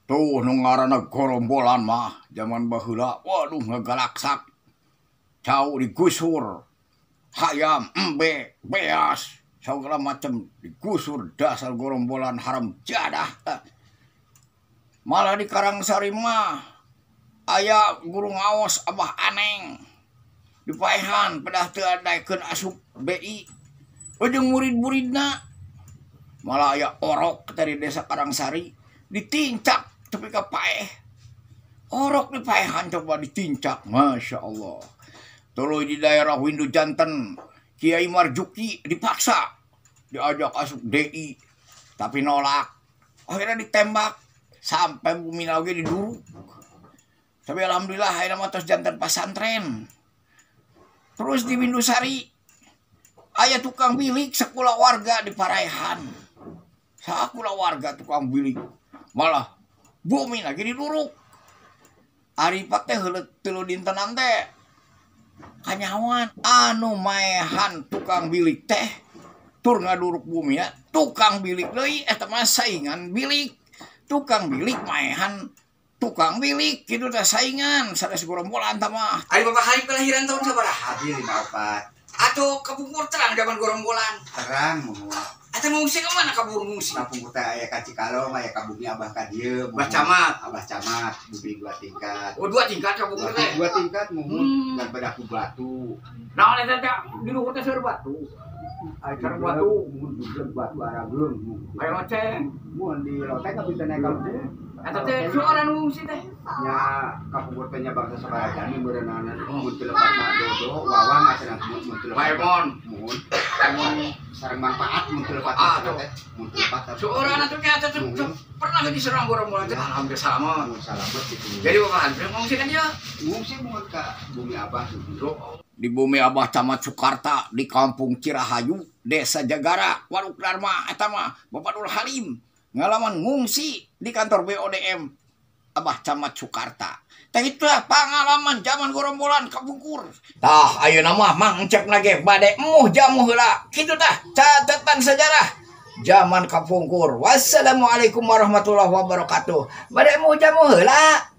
Tuh nu ngaranna gorombolan mah zaman baheula waduh ngagalaksak. Cau digusur. Hayam, embe, beas, segala macam digusur dasar gorombolan haram jadah. Malah di Karangsari mah aya guru ngaos Abah Aneng. Di Paehan pedah teu adaikeun asup BI. Ujung murid-muridna malah aya orok dari desa Karangsari ditincak tapi ka Paeh. Orok di Paehan coba ditincak, masya Allah. Tuluy di daerah Windu Janten, Kiai Marjuki dipaksa diajak asup DI, tapi nolak. Akhirnya ditembak sampai bumi lagi diduruk. Tapi alhamdulillah akhirnya matos jantan pasantren. Terus di Windusari, aya tukang bilik sekolah warga di Parehan. Sekolah warga tukang bilik, malah bumi lagi diduruk. Aripat teh heuleut teu dintenan teh. Kanyawan anu maehan tukang bilik teh tur ngaduruk bumi ya tukang bilik deui eta mah saingan bilik tukang bilik maehan tukang bilik kitu teh saingan sanes gorombolan tah mah. Ari bapak hari kelahiran tahun sabaraha? Abi 54. Atuh kapungkur terang zaman gorombolan. Terang mohon. Atuh ngungsi ka mana kabur ngungsi? Kampung teh aya ka Cikalong, aya ka Bumi Abah ka dieu. Abah Camat. Abah Camat, bumi 2 tingkat. Oh 2 tingkat kabungkur teh. 2 tingkat mohon dan bedaku batu. Naon eta teh di luhur teh seueur batu. Aya sareng batu. Mun budak batu arageum. Aya loceng. Mun di loteng ka bisa naik ka loteng. Eta teh suara ngungsi teh. Nya kampung teh nya bangsa Sabarajani beureunan mun teu lepat mah dodo wawang cenah mun teu lepat. Paemon. Mun sareng manfaat mun teu lepat teh. Mun teu lepat. Suara teh eta teh pernah diserang gorombolan teh alhamdulillah salamat. Salamet gitu. Jadi bapak hampir ngungsi kan dia. Ngungsi mun ka Bumi Abah gitu. Di Bumi Abah Camat Sukarta di Kampung Cirahayu, Desa Jagara, Waduk Dharma eta mah Bapak Nur Halim ngalaman ngungsi di kantor BODM Abah Camat Sukarta. Tah itulah pengalaman zaman gorombolan kabungkur. Tah ayeuna mah mangcek lagi bade emuh jamu heula. Kitu tah catatan sejarah zaman kapungkur. Wassalamualaikum warahmatullahi wabarakatuh. Bade emuh jamu heula.